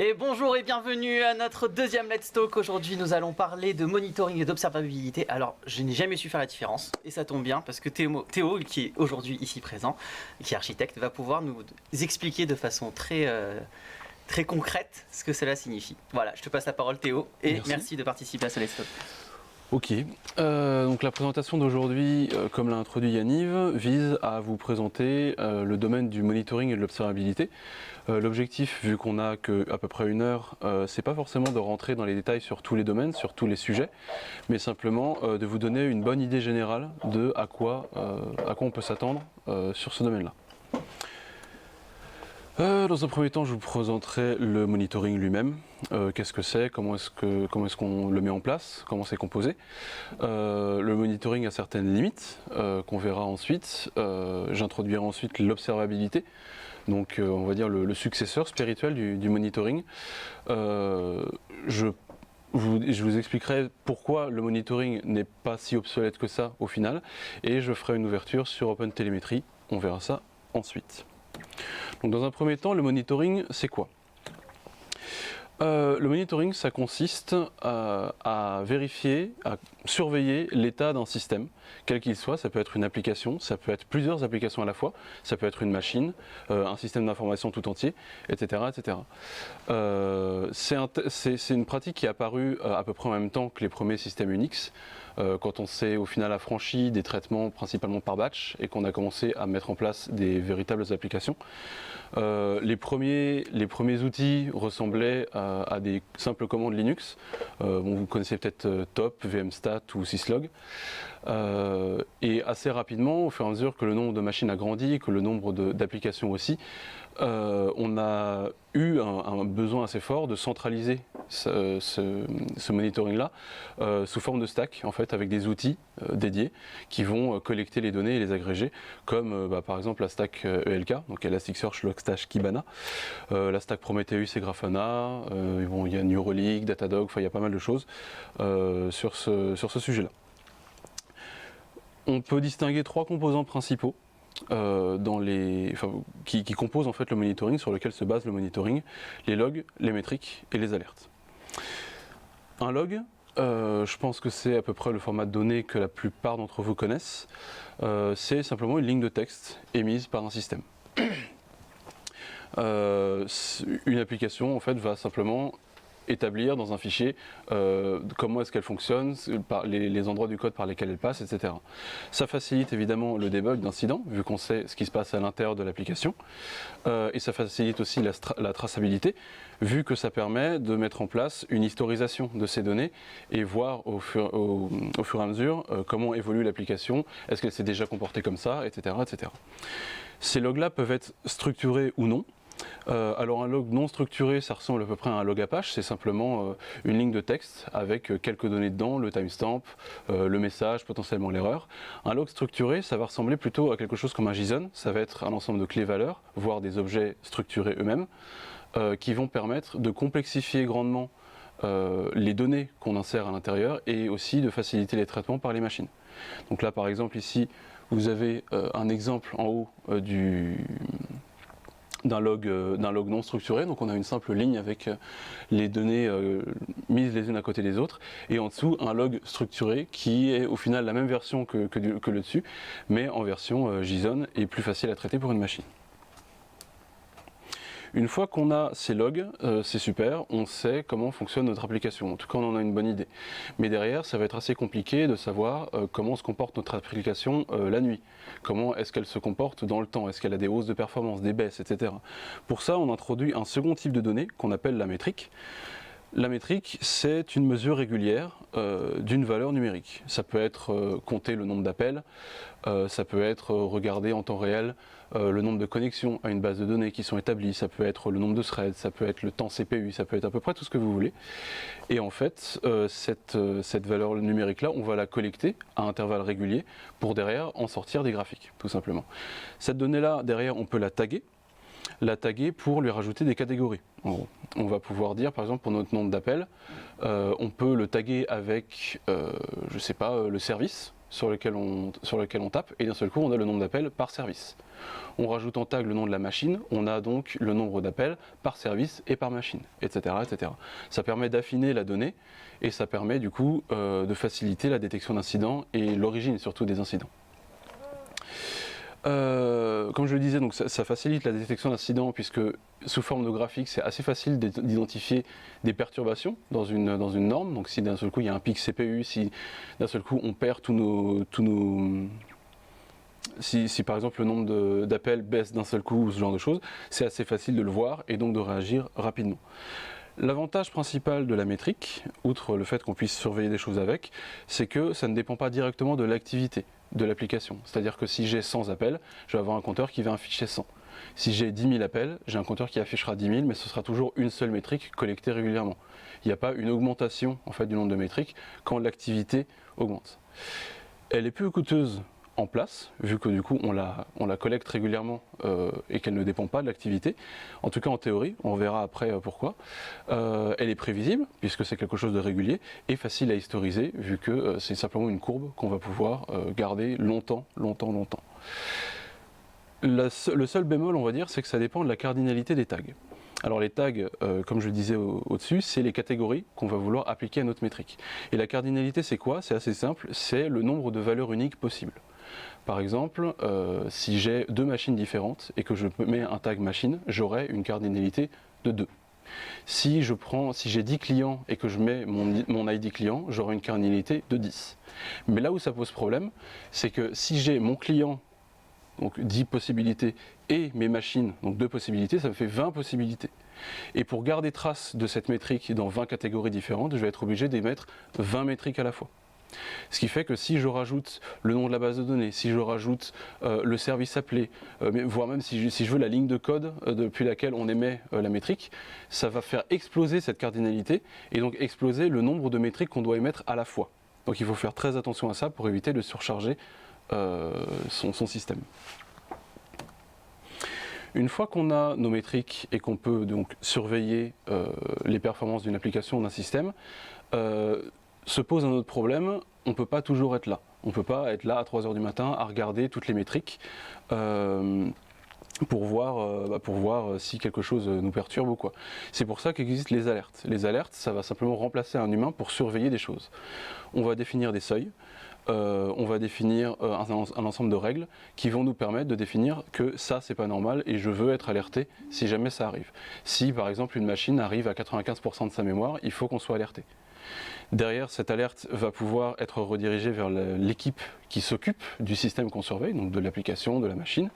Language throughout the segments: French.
Et bonjour et bienvenue à notre deuxième Let's Talk. Aujourd'hui, nous allons parler de monitoring et d'observabilité. Alors, je n'ai jamais su faire la différence, et ça tombe bien, parce que Théo, qui est aujourd'hui ici présent, qui est architecte, va pouvoir nous expliquer de façon très concrète ce que cela signifie. Voilà, je te passe la parole Théo, et merci de participer à ce Let's Talk. Ok, donc la présentation d'aujourd'hui, comme l'a introduit Yaniv, vise à vous présenter le domaine du monitoring et de l'observabilité. L'objectif, vu qu'on n'a qu'à peu près 1 heure, c'est pas forcément de rentrer dans les détails sur tous les domaines, sur tous les sujets, mais simplement de vous donner une bonne idée générale de à quoi on peut s'attendre sur ce domaine-là. Dans un premier temps, je vous présenterai le monitoring lui-même. Qu'est-ce que c'est, comment est-ce qu'on le met en place, comment c'est composé. Le monitoring a certaines limites qu'on verra ensuite. J'introduirai ensuite l'observabilité, donc on va dire le successeur spirituel du monitoring. Je vous expliquerai pourquoi le monitoring n'est pas si obsolète que ça au final, et je ferai une ouverture sur OpenTelemetry. On verra ça ensuite. Donc dans un premier temps, le monitoring, c'est quoi ? Le monitoring, ça consiste à vérifier, à surveiller l'état d'un système, quel qu'il soit. Ça peut être une application, ça peut être plusieurs applications à la fois, ça peut être une machine, un système d'information tout entier, etc. etc. C'est une pratique qui est apparue à peu près en même temps que les premiers systèmes Unix, quand on s'est au final affranchi des traitements principalement par batch et qu'on a commencé à mettre en place des véritables applications. Les premiers outils ressemblaient à des simples commandes Linux. Vous connaissez peut-être Top, VMstat ou Syslog. Et assez rapidement, au fur et à mesure que le nombre de machines a grandi, que le nombre d'applications aussi, on a eu un besoin assez fort de centraliser ce monitoring-là sous forme de stack, en fait, avec des outils dédiés qui vont collecter les données et les agréger, comme par exemple la stack ELK, donc Elasticsearch, Logstash, Kibana, la stack Prometheus et Grafana, il y a Neuralink, Datadog, il y a pas mal de choses sur ce sujet-là. On peut distinguer 3 composants principaux qui composent en fait le monitoring, sur lequel se base le monitoring: les logs, les métriques et les alertes. Un log, je pense que c'est à peu près le format de données que la plupart d'entre vous connaissent. C'est simplement une ligne de texte émise par un système. Une application en fait va simplement établir dans un fichier comment est-ce qu'elle fonctionne, les endroits du code par lesquels elle passe, etc. Ça facilite évidemment le debug d'incidents, vu qu'on sait ce qui se passe à l'intérieur de l'application, et ça facilite aussi la traçabilité, vu que ça permet de mettre en place une historisation de ces données et voir au fur et à mesure comment évolue l'application, est-ce qu'elle s'est déjà comportée comme ça, etc., etc. Ces logs-là peuvent être structurés ou non. Alors un log non structuré, ça ressemble à peu près à un log Apache, c'est simplement une ligne de texte avec quelques données dedans, le timestamp, le message, potentiellement l'erreur. Un log structuré, ça va ressembler plutôt à quelque chose comme un JSON, ça va être un ensemble de clés-valeurs, voire des objets structurés eux-mêmes, qui vont permettre de complexifier grandement les données qu'on insère à l'intérieur et aussi de faciliter les traitements par les machines. Donc là par exemple ici, vous avez un exemple en haut d'un log non structuré, donc on a une simple ligne avec les données mises les unes à côté des autres, et en dessous un log structuré qui est au final la même version que le dessus, mais en version JSON et plus facile à traiter pour une machine. Une fois qu'on a ces logs, c'est super, on sait comment fonctionne notre application, en tout cas on en a une bonne idée. Mais derrière, ça va être assez compliqué de savoir comment se comporte notre application la nuit. Comment est-ce qu'elle se comporte dans le temps, est-ce qu'elle a des hausses de performance, des baisses, etc. Pour ça, on introduit un second type de données qu'on appelle la métrique. La métrique, c'est une mesure régulière d'une valeur numérique. Ça peut être compter le nombre d'appels, ça peut être regarder en temps réel le nombre de connexions à une base de données qui sont établies, ça peut être le nombre de threads, ça peut être le temps CPU, ça peut être à peu près tout ce que vous voulez. Et en fait, cette valeur numérique-là, on va la collecter à intervalles réguliers pour derrière en sortir des graphiques, tout simplement. Cette donnée-là, derrière, on peut la taguer pour lui rajouter des catégories. En gros, on va pouvoir dire, par exemple, pour notre nombre d'appels, on peut le taguer avec, je sais pas, le service, sur lequel on tape, et d'un seul coup on a le nombre d'appels par service. On rajoute en tag le nom de la machine, on a donc le nombre d'appels par service et par machine, etc., etc. Ça permet d'affiner la donnée et ça permet du coup de faciliter la détection d'incidents et l'origine surtout des incidents. Comme je le disais, donc ça facilite la détection d'incidents puisque sous forme de graphique, c'est assez facile d'identifier des perturbations dans une norme. Donc si d'un seul coup il y a un pic CPU, si d'un seul coup on perd si par exemple le nombre d'appels baisse d'un seul coup ou ce genre de choses, c'est assez facile de le voir et donc de réagir rapidement. L'avantage principal de la métrique, outre le fait qu'on puisse surveiller des choses avec, c'est que ça ne dépend pas directement de l'activité de l'application. C'est-à-dire que si j'ai 100 appels, je vais avoir un compteur qui va afficher 100. Si j'ai 10 000 appels, j'ai un compteur qui affichera 10 000, mais ce sera toujours une seule métrique collectée régulièrement. Il n'y a pas une augmentation en fait, du nombre de métriques quand l'activité augmente. Elle est plus coûteuse en place, vu que du coup on la collecte régulièrement et qu'elle ne dépend pas de l'activité. En tout cas en théorie, on verra après pourquoi. Elle est prévisible, puisque c'est quelque chose de régulier, et facile à historiser, vu que c'est simplement une courbe qu'on va pouvoir garder longtemps. Le seul bémol, on va dire, c'est que ça dépend de la cardinalité des tags. Alors les tags, comme je le disais au-dessus, c'est les catégories qu'on va vouloir appliquer à notre métrique. Et la cardinalité, c'est quoi? C'est assez simple, c'est le nombre de valeurs uniques possibles. Par exemple, si j'ai deux machines différentes et que je mets un tag machine, j'aurai une cardinalité de 2. Si j'ai 10 clients et que je mets mon ID client, j'aurai une cardinalité de 10. Mais là où ça pose problème, c'est que si j'ai mon client, donc 10 possibilités, et mes machines, donc 2 possibilités, ça me fait 20 possibilités. Et pour garder trace de cette métrique dans 20 catégories différentes, je vais être obligé d'émettre 20 métriques à la fois. Ce qui fait que si je rajoute le nom de la base de données, si je rajoute le service appelé, voire même si je veux la ligne de code depuis laquelle on émet la métrique, ça va faire exploser cette cardinalité et donc exploser le nombre de métriques qu'on doit émettre à la fois. Donc il faut faire très attention à ça pour éviter de surcharger son système. Une fois qu'on a nos métriques et qu'on peut donc surveiller les performances d'une application ou d'un système, se pose un autre problème, on ne peut pas toujours être là. On ne peut pas être là à 3 h du matin à regarder toutes les métriques pour voir si quelque chose nous perturbe ou quoi. C'est pour ça qu'existent les alertes. Les alertes, ça va simplement remplacer un humain pour surveiller des choses. On va définir des seuils, on va définir un ensemble de règles qui vont nous permettre de définir que ça c'est pas normal et je veux être alerté si jamais ça arrive. Si par exemple une machine arrive à 95% de sa mémoire, il faut qu'on soit alerté. Derrière, cette alerte va pouvoir être redirigée vers l'équipe qui s'occupe du système qu'on surveille, donc de l'application, de la machine,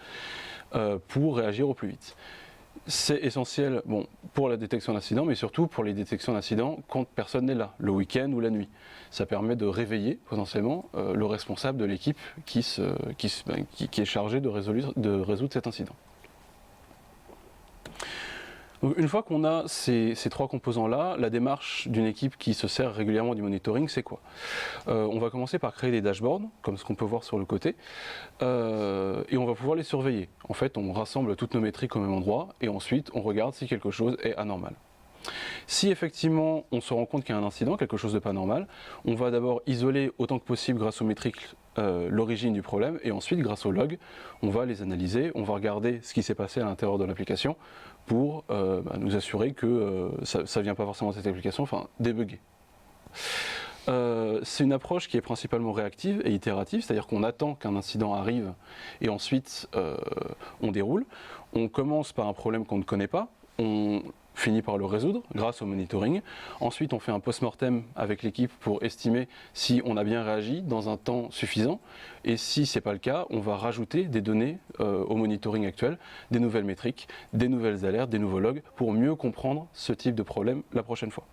pour réagir au plus vite. C'est essentiel pour la détection d'incidents, mais surtout pour les détections d'incidents quand personne n'est là, le week-end ou la nuit. Ça permet de réveiller potentiellement le responsable de l'équipe qui est chargé de résoudre cet incident. Donc une fois qu'on a ces 3 composants-là, la démarche d'une équipe qui se sert régulièrement du monitoring, c'est quoi? On va commencer par créer des dashboards, comme ce qu'on peut voir sur le côté, et on va pouvoir les surveiller. En fait, on rassemble toutes nos métriques au même endroit, et ensuite on regarde si quelque chose est anormal. Si effectivement on se rend compte qu'il y a un incident, quelque chose de pas normal, on va d'abord isoler autant que possible grâce aux métriques l'origine du problème, et ensuite grâce aux logs, on va les analyser, on va regarder ce qui s'est passé à l'intérieur de l'application pour nous assurer que ça ne vient pas forcément de cette application, enfin débugger. C'est une approche qui est principalement réactive et itérative, c'est-à-dire qu'on attend qu'un incident arrive et ensuite on déroule. On commence par un problème qu'on ne connaît pas, on finit par le résoudre grâce au monitoring. Ensuite, on fait un post-mortem avec l'équipe pour estimer si on a bien réagi dans un temps suffisant. Et si ce n'est pas le cas, on va rajouter des données au monitoring actuel, des nouvelles métriques, des nouvelles alertes, des nouveaux logs pour mieux comprendre ce type de problème la prochaine fois.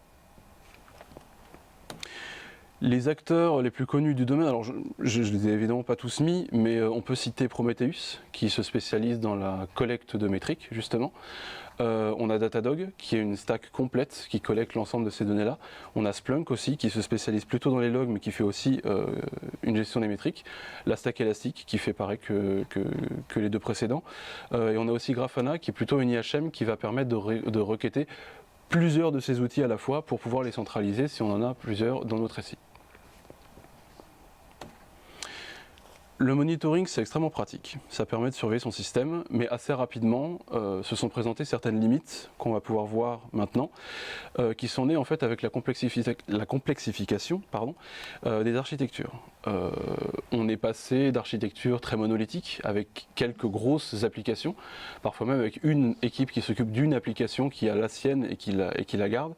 Les acteurs les plus connus du domaine, alors je ne les ai évidemment pas tous mis, mais on peut citer Prometheus, qui se spécialise dans la collecte de métriques, justement. On a Datadog, qui est une stack complète, qui collecte l'ensemble de ces données-là. On a Splunk aussi, qui se spécialise plutôt dans les logs, mais qui fait aussi une gestion des métriques. La stack Elastic, qui fait pareil que les 2 précédents. Et on a aussi Grafana, qui est plutôt une IHM, qui va permettre de requêter plusieurs de ces outils à la fois pour pouvoir les centraliser si on en a plusieurs dans notre SI. Le monitoring, c'est extrêmement pratique. Ça permet de surveiller son système, mais assez rapidement se sont présentées certaines limites qu'on va pouvoir voir maintenant, qui sont nées en fait avec la complexification des architectures. On est passé d'architectures très monolithiques, avec quelques grosses applications, parfois même avec une équipe qui s'occupe d'une application qui a la sienne et qui la garde,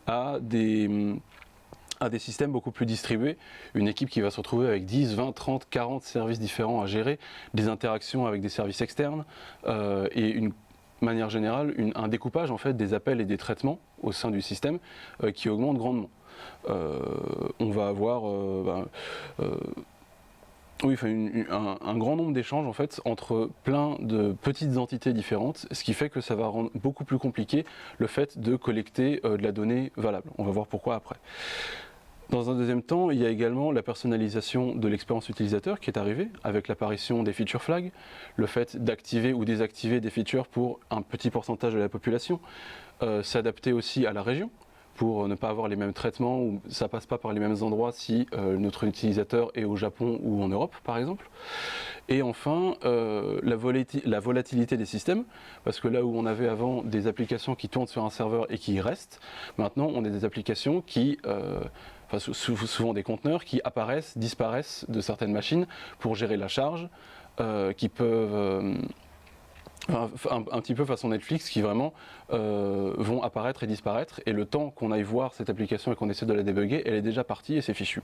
à des systèmes beaucoup plus distribués, une équipe qui va se retrouver avec 10, 20, 30, 40 services différents à gérer, des interactions avec des services externes et une manière générale, un découpage en fait des appels et des traitements au sein du système qui augmente grandement. On va avoir un grand nombre d'échanges en fait entre plein de petites entités différentes, ce qui fait que ça va rendre beaucoup plus compliqué le fait de collecter de la donnée valable. On va voir pourquoi après. Dans un deuxième temps, il y a également la personnalisation de l'expérience utilisateur qui est arrivée avec l'apparition des feature flags, le fait d'activer ou désactiver des features pour un petit pourcentage de la population, s'adapter aussi à la région pour ne pas avoir les mêmes traitements ou ça passe pas par les mêmes endroits si notre utilisateur est au Japon ou en Europe par exemple. Et enfin, la volatilité des systèmes, parce que là où on avait avant des applications qui tournent sur un serveur et qui y restent, maintenant on a des applications qui souvent des conteneurs qui apparaissent, disparaissent de certaines machines pour gérer la charge, qui peuvent un petit peu façon Netflix, qui vraiment vont apparaître et disparaître, et le temps qu'on aille voir cette application et qu'on essaie de la débugger, elle est déjà partie et c'est fichu.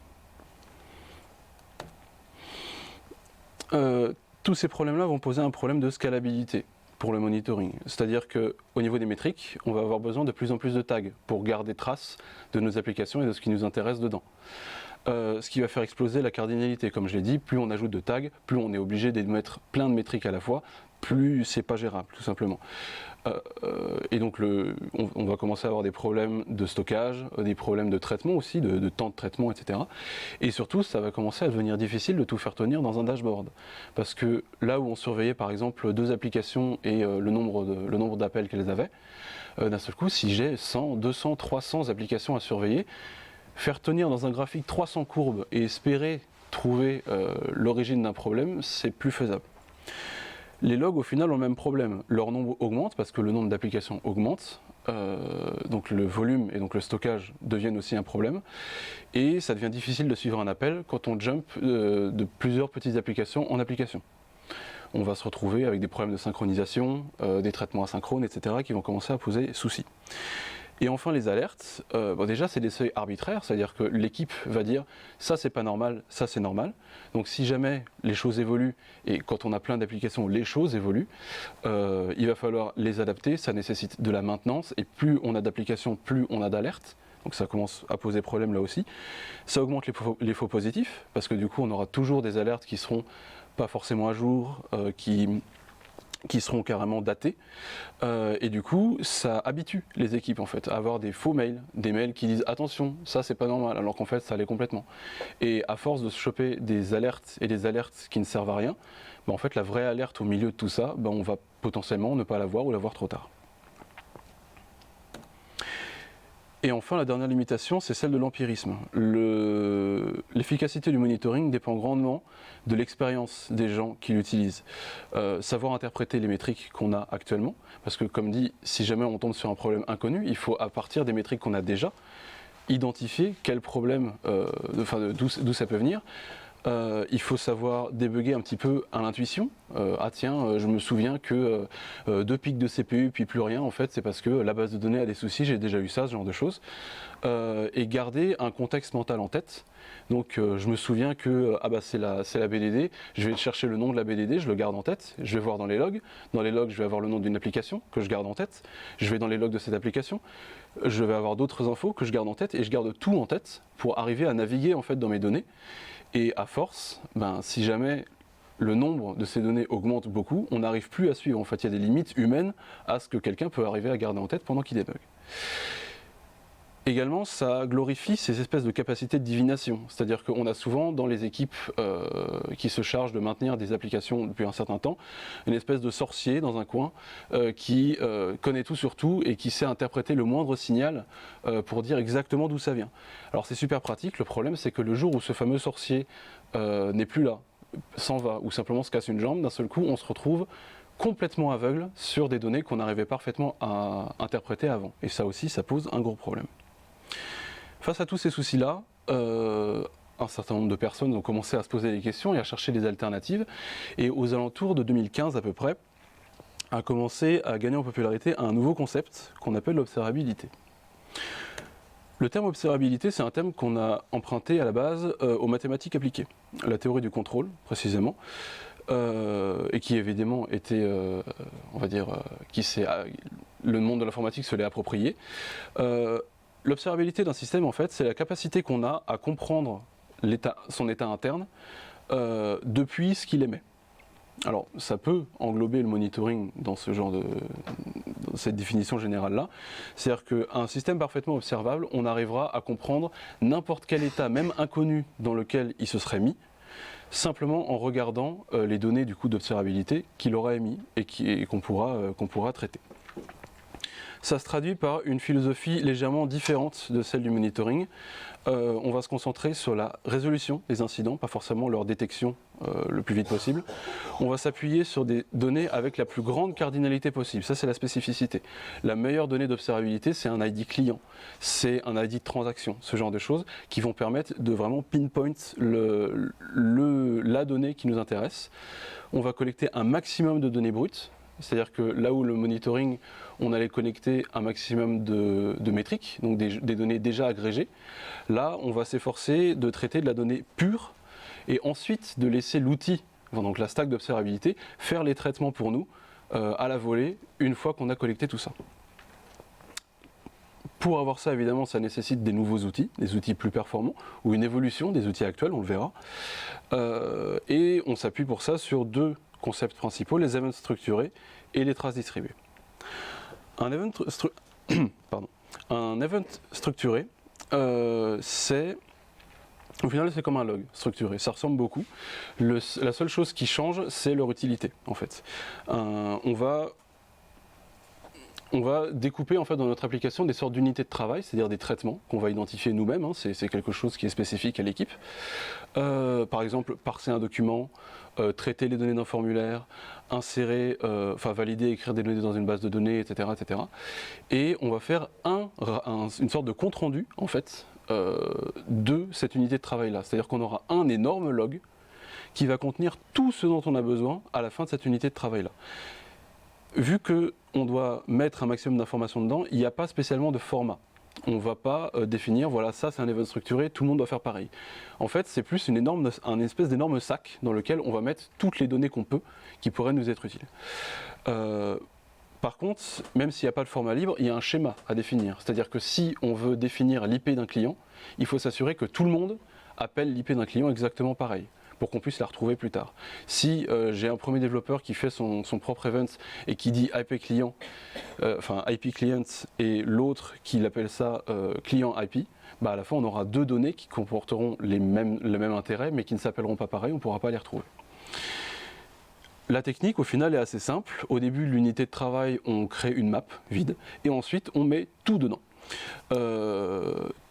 Tous ces problèmes-là vont poser un problème de scalabilité pour le monitoring. C'est-à-dire qu'au niveau des métriques, on va avoir besoin de plus en plus de tags pour garder trace de nos applications et de ce qui nous intéresse dedans. Ce qui va faire exploser la cardinalité. Comme je l'ai dit, plus on ajoute de tags, plus on est obligé de mettre plein de métriques à la fois, plus c'est pas gérable, tout simplement. Et donc on va commencer à avoir des problèmes de stockage, des problèmes de traitement aussi, de temps de traitement, etc. Et surtout, ça va commencer à devenir difficile de tout faire tenir dans un dashboard. Parce que là où on surveillait par exemple 2 applications et le nombre d'appels qu'elles avaient, d'un seul coup, si j'ai 100, 200, 300 applications à surveiller, faire tenir dans un graphique 300 courbes et espérer trouver l'origine d'un problème, c'est plus faisable. Les logs au final ont le même problème. Leur nombre augmente parce que le nombre d'applications augmente, donc le volume et donc le stockage deviennent aussi un problème. Et ça devient difficile de suivre un appel quand on jump de plusieurs petites applications en application. On va se retrouver avec des problèmes de synchronisation, des traitements asynchrones, etc. qui vont commencer à poser souci. Et enfin les alertes, déjà c'est des seuils arbitraires, c'est-à-dire que l'équipe va dire ça c'est pas normal, ça c'est normal. Donc si jamais les choses évoluent, et quand on a plein d'applications les choses évoluent, il va falloir les adapter, ça nécessite de la maintenance, et plus on a d'applications, plus on a d'alertes. Donc ça commence à poser problème là aussi. Ça augmente les faux positifs, parce que du coup on aura toujours des alertes qui seront pas forcément à jour, qui seront carrément datés, et du coup ça habitue les équipes en fait à avoir des faux mails, des mails qui disent attention, ça c'est pas normal, alors qu'en fait ça l'est complètement. Et à force de se choper des alertes et des alertes qui ne servent à rien, en fait la vraie alerte au milieu de tout ça, on va potentiellement ne pas la voir ou la voir trop tard. Et enfin, la dernière limitation, c'est celle de l'empirisme. L'efficacité du monitoring dépend grandement de l'expérience des gens qui l'utilisent. Savoir interpréter les métriques qu'on a actuellement, parce que comme dit, si jamais on tombe sur un problème inconnu, il faut à partir des métriques qu'on a déjà, identifier quel problème, d'où ça peut venir. Il faut savoir débugger un petit peu à l'intuition. Je me souviens que 2 pics de CPU puis plus rien, en fait c'est parce que la base de données a des soucis, j'ai déjà eu ça, ce genre de choses. Et garder un contexte mental en tête. Donc je me souviens que c'est la BDD, je vais chercher le nom de la BDD, je le garde en tête, je vais voir dans les logs je vais avoir le nom d'une application que je garde en tête, je vais dans les logs de cette application, je vais avoir d'autres infos que je garde en tête et je garde tout en tête pour arriver à naviguer en fait dans mes données. Et à force, si jamais le nombre de ces données augmente beaucoup, on n'arrive plus à suivre. En fait, il y a des limites humaines à ce que quelqu'un peut arriver à garder en tête pendant qu'il débug. Également, ça glorifie ces espèces de capacités de divination. C'est-à-dire qu'on a souvent dans les équipes qui se chargent de maintenir des applications depuis un certain temps, une espèce de sorcier dans un coin qui connaît tout sur tout et qui sait interpréter le moindre signal pour dire exactement d'où ça vient. Alors c'est super pratique, le problème c'est que le jour où ce fameux sorcier n'est plus là, s'en va ou simplement se casse une jambe, d'un seul coup, on se retrouve complètement aveugle sur des données qu'on arrivait parfaitement à interpréter avant. Et ça aussi, ça pose un gros problème. Face à tous ces soucis-là, un certain nombre de personnes ont commencé à se poser des questions et à chercher des alternatives. Et aux alentours de 2015 à peu près, a commencé à gagner en popularité un nouveau concept qu'on appelle l'observabilité. Le terme observabilité, c'est un terme qu'on a emprunté à la base aux mathématiques appliquées, la théorie du contrôle précisément, et qui évidemment était, on va dire, le monde de l'informatique se l'est approprié. L'observabilité d'un système, en fait, c'est la capacité qu'on a à comprendre son état interne depuis ce qu'il émet. Alors, ça peut englober le monitoring dans dans cette définition générale-là. C'est-à-dire qu'un système parfaitement observable, on arrivera à comprendre n'importe quel état, même inconnu, dans lequel il se serait mis, simplement en regardant les données du coup d'observabilité qu'il aura émis et qu'on pourra traiter. Ça se traduit par une philosophie légèrement différente de celle du monitoring. On va se concentrer sur la résolution des incidents, pas forcément leur détection le plus vite possible. On va s'appuyer sur des données avec la plus grande cardinalité possible. Ça, c'est la spécificité. La meilleure donnée d'observabilité, c'est un ID client, c'est un ID de transaction, ce genre de choses qui vont permettre de vraiment pinpoint la donnée qui nous intéresse. On va collecter un maximum de données brutes. C'est-à-dire que là où le monitoring, on allait connecter un maximum de métriques, donc des données déjà agrégées, là on va s'efforcer de traiter de la donnée pure et ensuite de laisser l'outil, donc la stack d'observabilité, faire les traitements pour nous à la volée une fois qu'on a collecté tout ça. Pour avoir ça, évidemment, ça nécessite des nouveaux outils, des outils plus performants, ou une évolution des outils actuels, on le verra. Et on s'appuie pour ça sur deux concepts principaux, les events structurés et les traces distribuées. Un event structuré, c'est au final c'est comme un log structuré, ça ressemble beaucoup. La seule chose qui change, c'est leur utilité en fait. On va découper en fait dans notre application des sortes d'unités de travail, c'est-à-dire des traitements qu'on va identifier nous-mêmes, hein, c'est quelque chose qui est spécifique à l'équipe. Par exemple, parser un document, traiter les données d'un formulaire, insérer, valider, écrire des données dans une base de données, etc. etc. Et on va faire une sorte de compte-rendu en fait de cette unité de travail-là. C'est-à-dire qu'on aura un énorme log qui va contenir tout ce dont on a besoin à la fin de cette unité de travail-là. Vu qu'on doit mettre un maximum d'informations dedans, il n'y a pas spécialement de format. On ne va pas définir, voilà, ça c'est un event structuré, tout le monde doit faire pareil. En fait, c'est plus un espèce d'énorme sac dans lequel on va mettre toutes les données qu'on peut, qui pourraient nous être utiles. Par contre, même s'il n'y a pas de format libre, il y a un schéma à définir. C'est-à-dire que si on veut définir l'IP d'un client, il faut s'assurer que tout le monde appelle l'IP d'un client exactement pareil, pour qu'on puisse la retrouver plus tard. Si j'ai un premier développeur qui fait son propre event et qui dit IP client, IP client, et l'autre qui l'appelle ça client IP, à la fin on aura deux données qui comporteront le même intérêt mais qui ne s'appelleront pas pareil, on ne pourra pas les retrouver. La technique au final est assez simple. Au début de l'unité de travail, on crée une map vide et ensuite on met tout dedans.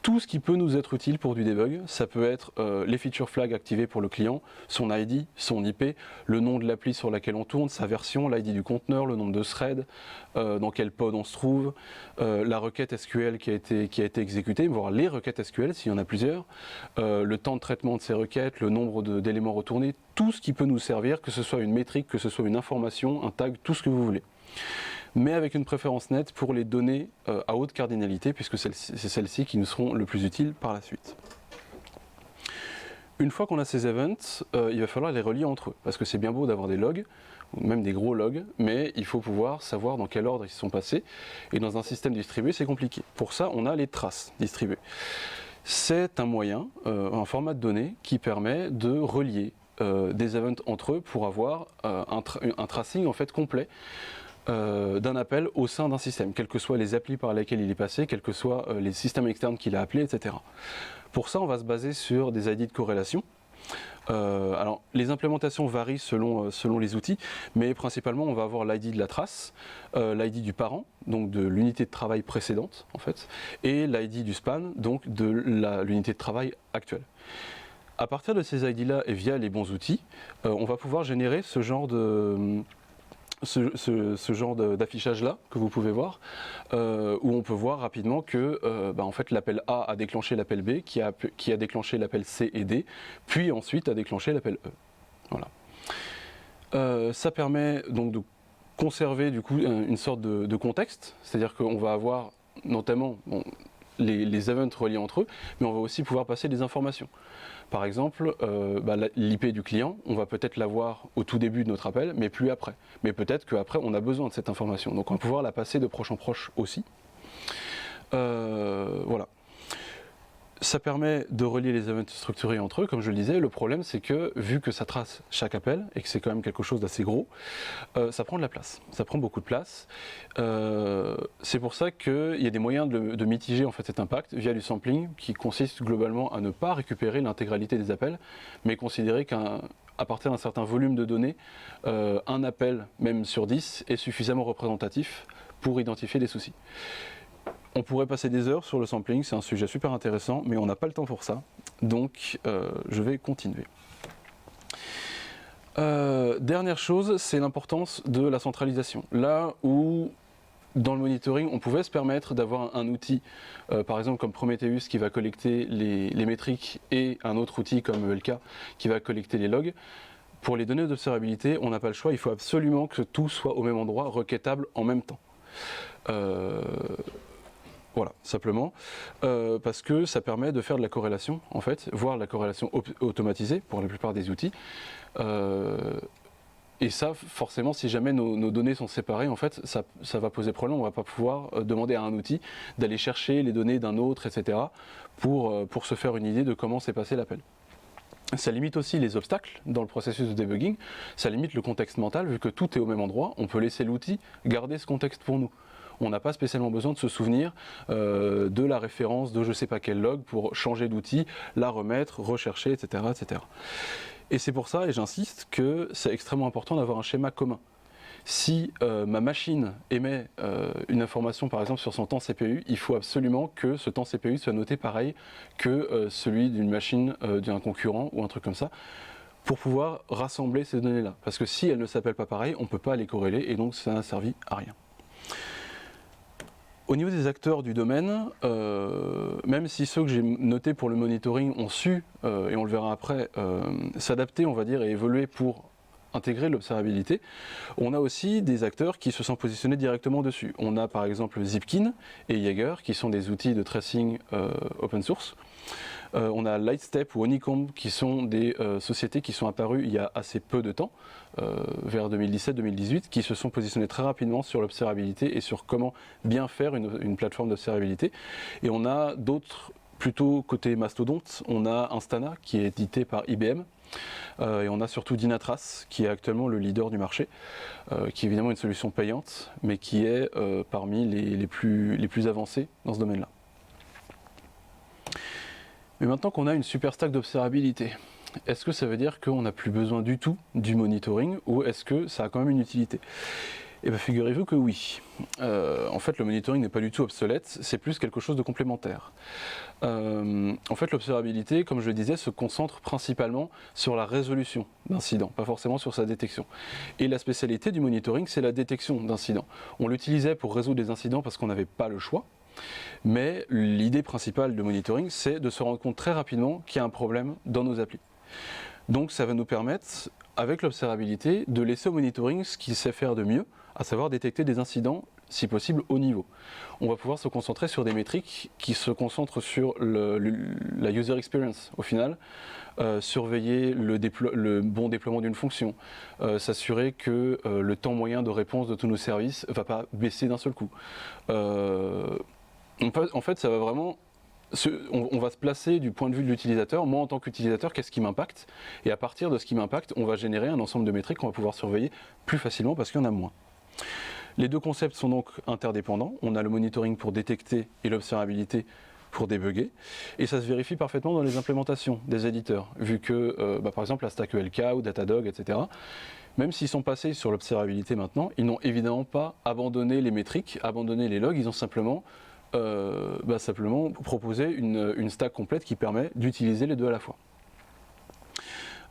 Tout ce qui peut nous être utile pour du debug, ça peut être les feature flags activés pour le client, son ID, son IP, le nom de l'appli sur laquelle on tourne, sa version, l'ID du conteneur, le nombre de threads, dans quel pod on se trouve, la requête SQL qui a été exécutée, voire les requêtes SQL s'il y en a plusieurs, le temps de traitement de ces requêtes, le nombre d'éléments retournés, tout ce qui peut nous servir, que ce soit une métrique, que ce soit une information, un tag, tout ce que vous voulez. Mais avec une préférence nette pour les données à haute cardinalité, puisque c'est celles-ci qui nous seront le plus utiles par la suite. Une fois qu'on a ces events, il va falloir les relier entre eux, parce que c'est bien beau d'avoir des logs, ou même des gros logs, mais il faut pouvoir savoir dans quel ordre ils sont passés, et dans un système distribué, c'est compliqué. Pour ça, on a les traces distribuées. C'est un moyen, un format de données qui permet de relier des events entre eux pour avoir un tracing en fait complet d'un appel au sein d'un système, quels que soient les applis par lesquels il est passé, quels que soient les systèmes externes qu'il a appelés, etc. Pour ça, on va se baser sur des ID de corrélation. Alors, les implémentations varient selon les outils, mais principalement, on va avoir l'ID de la trace, l'ID du parent, donc de l'unité de travail précédente, en fait, et l'ID du span, donc de l'unité de travail actuelle. À partir de ces ID-là et via les bons outils, on va pouvoir générer ce genre d'affichage-là que vous pouvez voir, où on peut voir rapidement que en fait, l'appel A a déclenché l'appel B, qui a déclenché l'appel C et D, puis ensuite a déclenché l'appel E. Voilà. Ça permet donc de conserver du coup une sorte de contexte, c'est-à-dire qu'on va avoir notamment les events reliés entre eux, mais on va aussi pouvoir passer des informations. Par exemple, l'IP du client, on va peut-être l'avoir au tout début de notre appel, mais plus après. Mais peut-être qu'après, on a besoin de cette information. Donc on va pouvoir la passer de proche en proche aussi. Voilà. Ça permet de relier les events structurés entre eux, comme je le disais. Le problème, c'est que, vu que ça trace chaque appel, et que c'est quand même quelque chose d'assez gros, ça prend de la place. Ça prend beaucoup de place. C'est pour ça qu'il y a des moyens de mitiger en fait, cet impact via du sampling, qui consiste globalement à ne pas récupérer l'intégralité des appels, mais considérer qu'à partir d'un certain volume de données, un appel, même sur 10, est suffisamment représentatif pour identifier des soucis. On pourrait passer des heures sur le sampling, c'est un sujet super intéressant, mais on n'a pas le temps pour ça, donc je vais continuer. Dernière chose, c'est l'importance de la centralisation. Là où, dans le monitoring, on pouvait se permettre d'avoir un outil, par exemple comme Prometheus, qui va collecter les métriques, et un autre outil comme ELK, qui va collecter les logs. Pour les données d'observabilité, on n'a pas le choix, il faut absolument que tout soit au même endroit, requêtable en même temps. Voilà, simplement, parce que ça permet de faire de la corrélation, en fait, voire la corrélation automatisée pour la plupart des outils. Et ça, forcément, si jamais nos données sont séparées, en fait, ça va poser problème. On ne va pas pouvoir demander à un outil d'aller chercher les données d'un autre, etc., pour se faire une idée de comment s'est passé l'appel. Ça limite aussi les obstacles dans le processus de debugging, ça limite le contexte mental, vu que tout est au même endroit, on peut laisser l'outil garder ce contexte pour nous. On n'a pas spécialement besoin de se souvenir de la référence de je ne sais pas quel log pour changer d'outil, la remettre, rechercher, etc., etc. Et c'est pour ça, et j'insiste, que c'est extrêmement important d'avoir un schéma commun. Si ma machine émet une information par exemple sur son temps CPU, il faut absolument que ce temps CPU soit noté pareil que celui d'une machine d'un concurrent ou un truc comme ça, pour pouvoir rassembler ces données-là. Parce que si elles ne s'appellent pas pareil, on ne peut pas les corréler et donc ça n'a servi à rien. Au niveau des acteurs du domaine, même si ceux que j'ai notés pour le monitoring ont su, et on le verra après, s'adapter, on va dire, et évoluer pour intégrer l'observabilité, on a aussi des acteurs qui se sont positionnés directement dessus. On a par exemple Zipkin et Jaeger, qui sont des outils de tracing open source. On a Lightstep ou Honeycomb, qui sont des sociétés qui sont apparues il y a assez peu de temps, vers 2017-2018, qui se sont positionnées très rapidement sur l'observabilité et sur comment bien faire une plateforme d'observabilité. Et on a d'autres, plutôt côté mastodonte, on a Instana, qui est édité par IBM, et on a surtout Dynatrace, qui est actuellement le leader du marché, qui est évidemment une solution payante, mais qui est parmi les plus avancés dans ce domaine-là. Mais maintenant qu'on a une super stack d'observabilité, est-ce que ça veut dire qu'on n'a plus besoin du tout du monitoring, ou est-ce que ça a quand même une utilité? Eh bien figurez-vous que oui. En fait, le monitoring n'est pas du tout obsolète, c'est plus quelque chose de complémentaire. En fait, l'observabilité, comme je le disais, se concentre principalement sur la résolution d'incidents, pas forcément sur sa détection. Et la spécialité du monitoring, c'est la détection d'incidents. On l'utilisait pour résoudre des incidents parce qu'on n'avait pas le choix, mais l'idée principale de monitoring, c'est de se rendre compte très rapidement qu'il y a un problème dans nos applis. Donc ça va nous permettre, avec l'observabilité, de laisser au monitoring ce qu'il sait faire de mieux, à savoir détecter des incidents, si possible, au niveau. On va pouvoir se concentrer sur des métriques qui se concentrent sur la user experience, au final, surveiller le bon déploiement d'une fonction, s'assurer que le temps moyen de réponse de tous nos services ne va pas baisser d'un seul coup. En fait, ça va vraiment... On va se placer du point de vue de l'utilisateur. Moi, en tant qu'utilisateur, qu'est-ce qui m'impacte? Et à partir de ce qui m'impacte, on va générer un ensemble de métriques qu'on va pouvoir surveiller plus facilement parce qu'il y en a moins. Les deux concepts sont donc interdépendants. On a le monitoring pour détecter et l'observabilité pour débugger. Et ça se vérifie parfaitement dans les implémentations des éditeurs, vu que, par exemple, la stack ELK ou Datadog, etc., même s'ils sont passés sur l'observabilité maintenant, ils n'ont évidemment pas abandonné les métriques, abandonné les logs, ils ont simplement proposer une stack complète qui permet d'utiliser les deux à la fois.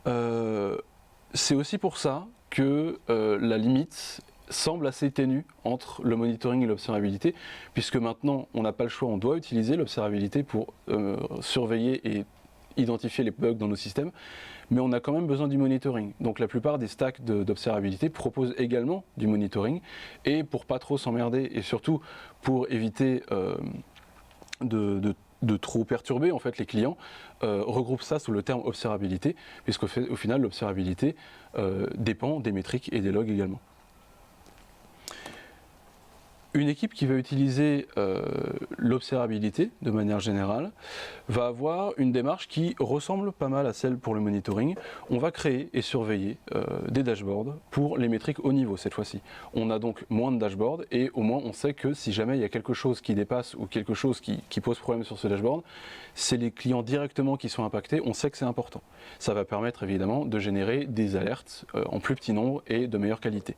C'est aussi pour ça que la limite semble assez ténue entre le monitoring et l'observabilité, puisque maintenant on n'a pas le choix, on doit utiliser l'observabilité pour surveiller et identifier les bugs dans nos systèmes, mais on a quand même besoin du monitoring. Donc la plupart des stacks d'observabilité proposent également du monitoring, et pour pas trop s'emmerder, et surtout pour éviter de trop perturber en fait les clients, regroupe ça sous le terme observabilité, puisqu'au final l'observabilité dépend des métriques et des logs également. Une équipe qui va utiliser l'observabilité de manière générale va avoir une démarche qui ressemble pas mal à celle pour le monitoring. On va créer et surveiller des dashboards pour les métriques haut niveau cette fois-ci. On a donc moins de dashboards et au moins on sait que si jamais il y a quelque chose qui dépasse ou quelque chose qui pose problème sur ce dashboard, c'est les clients directement qui sont impactés, on sait que c'est important. Ça va permettre évidemment de générer des alertes en plus petit nombre et de meilleure qualité.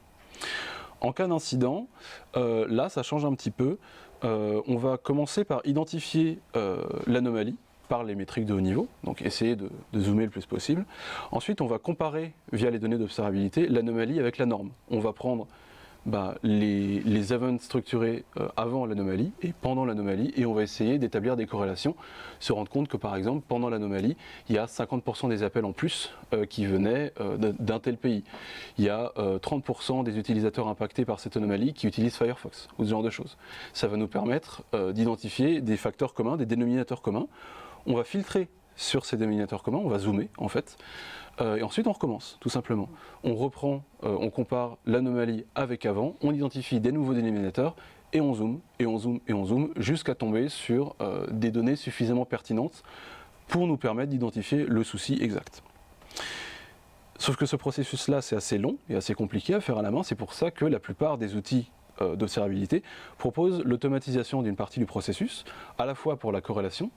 En cas d'incident, là ça change un petit peu. On va commencer par identifier l'anomalie par les métriques de haut niveau, donc essayer de zoomer le plus possible. Ensuite, on va comparer via les données d'observabilité l'anomalie avec la norme. On va prendre les events structurés avant l'anomalie et pendant l'anomalie, et on va essayer d'établir des corrélations, se rendre compte que par exemple pendant l'anomalie il y a 50% des appels en plus qui venaient d'un tel pays, il y a 30% des utilisateurs impactés par cette anomalie qui utilisent Firefox ou ce genre de choses. Ça va nous permettre d'identifier des facteurs communs, des dénominateurs communs. On va filtrer sur ces dénominateurs communs, on va zoomer en fait, et ensuite on recommence tout simplement. On reprend, on compare l'anomalie avec avant, on identifie des nouveaux dénominateurs et on zoome, et on zoome, et on zoome jusqu'à tomber sur des données suffisamment pertinentes pour nous permettre d'identifier le souci exact. Sauf que ce processus-là c'est assez long et assez compliqué à faire à la main, c'est pour ça que la plupart des outils d'observabilité propose l'automatisation d'une partie du processus, à la fois pour la corrélation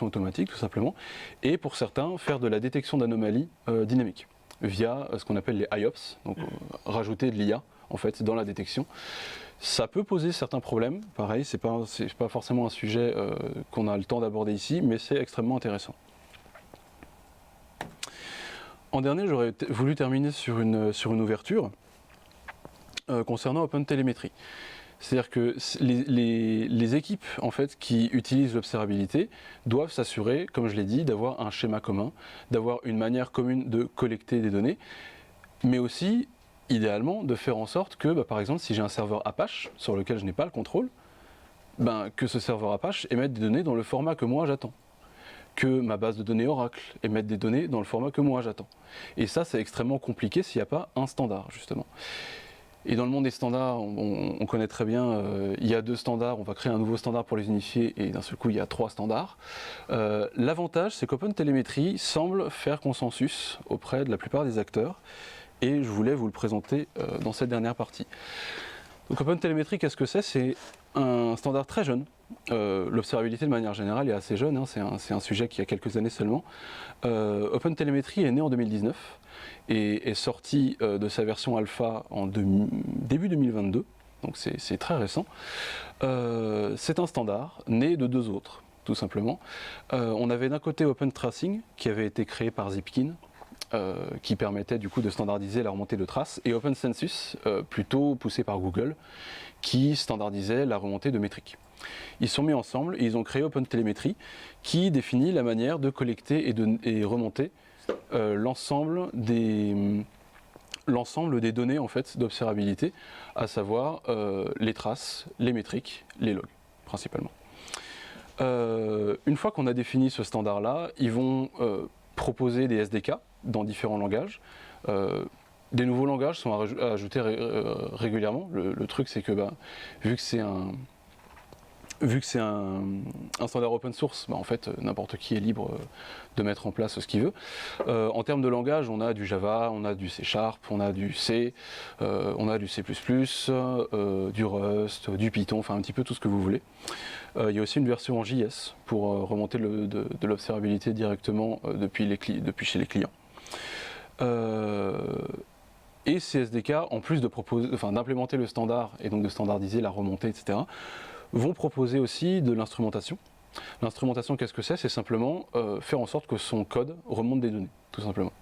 automatique tout simplement, et pour certains faire de la détection d'anomalies dynamiques via ce qu'on appelle les IOPS, donc rajouter de l'IA en fait dans la détection. Ça peut poser certains problèmes, pareil, c'est pas forcément un sujet qu'on a le temps d'aborder ici, mais c'est extrêmement intéressant. En dernier, j'aurais voulu terminer sur une ouverture concernant OpenTelemetry. C'est-à-dire que les équipes en fait, qui utilisent l'observabilité doivent s'assurer, comme je l'ai dit, d'avoir un schéma commun, d'avoir une manière commune de collecter des données, mais aussi, idéalement, de faire en sorte que, par exemple, si j'ai un serveur Apache sur lequel je n'ai pas le contrôle, que ce serveur Apache émette des données dans le format que moi j'attends, que ma base de données Oracle émette des données dans le format que moi j'attends. Et ça, c'est extrêmement compliqué s'il n'y a pas un standard, justement. Et dans le monde des standards, on connaît très bien, il y a 2 standards, on va créer un nouveau standard pour les unifier et d'un seul coup il y a 3 standards. L'avantage c'est qu'OpenTelemetry semble faire consensus auprès de la plupart des acteurs et je voulais vous le présenter dans cette dernière partie. Donc OpenTelemetry, qu'est-ce que c'est? C'est un standard très jeune. L'observabilité de manière générale est assez jeune, hein, c'est un sujet qui a quelques années seulement. OpenTelemetry est né en 2019 et est sorti de sa version alpha en début 2022, donc c'est très récent. C'est un standard né de 2 autres, tout simplement. On avait d'un côté OpenTracing qui avait été créé par Zipkin, qui permettait du coup de standardiser la remontée de traces, et OpenCensus, plutôt poussé par Google, qui standardisait la remontée de métriques. Ils sont mis ensemble et ils ont créé OpenTelemetry, qui définit la manière de collecter et remonter l'ensemble des données en fait, d'observabilité, à savoir les traces, les métriques, les logs principalement. Une fois qu'on a défini ce standard-là, ils vont proposer des SDK dans différents langages. Des nouveaux langages sont ajoutés régulièrement. Le truc c'est que vu que c'est un standard open source, en fait n'importe qui est libre de mettre en place ce qu'il veut. En termes de langage, on a du Java, on a du C#, on a du C, on a du C++, du Rust, du Python, enfin un petit peu tout ce que vous voulez. Il y a aussi une version en JS pour remonter de l'observabilité directement depuis chez les clients. Et ces SDK, en plus d'implémenter le standard et donc de standardiser la remontée, etc., vont proposer aussi de l'instrumentation. L'instrumentation, qu'est-ce que c'est? C'est simplement faire en sorte que son code remonte des données. tout simplement.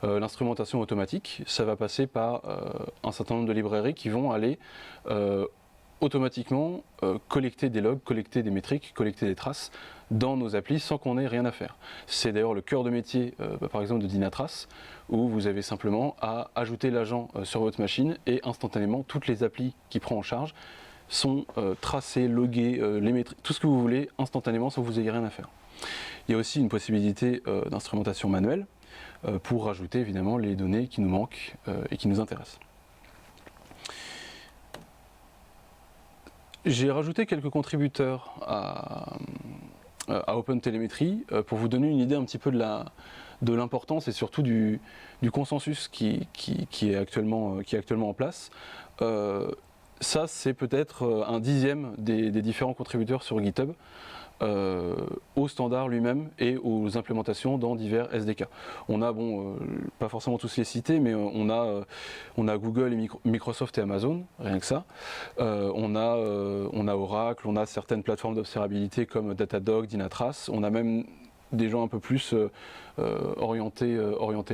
L'instrumentation automatique, ça va passer par un certain nombre de librairies qui vont aller automatiquement collecter des logs, collecter des métriques, collecter des traces dans nos applis sans qu'on ait rien à faire. C'est d'ailleurs le cœur de métier, par exemple, de Dynatrace, où vous avez simplement à ajouter l'agent sur votre machine et instantanément, toutes les applis qu'il prend en charge sont tracées, loguées, les métriques, tout ce que vous voulez, instantanément, sans que vous ayez rien à faire. Il y a aussi une possibilité d'instrumentation manuelle pour rajouter évidemment les données qui nous manquent et qui nous intéressent. J'ai rajouté quelques contributeurs à OpenTelemetry pour vous donner une idée un petit peu de l'importance et surtout du consensus qui est actuellement en place. Ça, c'est peut-être un dixième des différents contributeurs sur GitHub au standard lui-même et aux implémentations dans divers SDK. On a, pas forcément tous les cités, mais on a Google, et Microsoft et Amazon, rien que ça. On a Oracle, on a certaines plateformes d'observabilité comme Datadog, Dynatrace. On a même des gens un peu plus orientés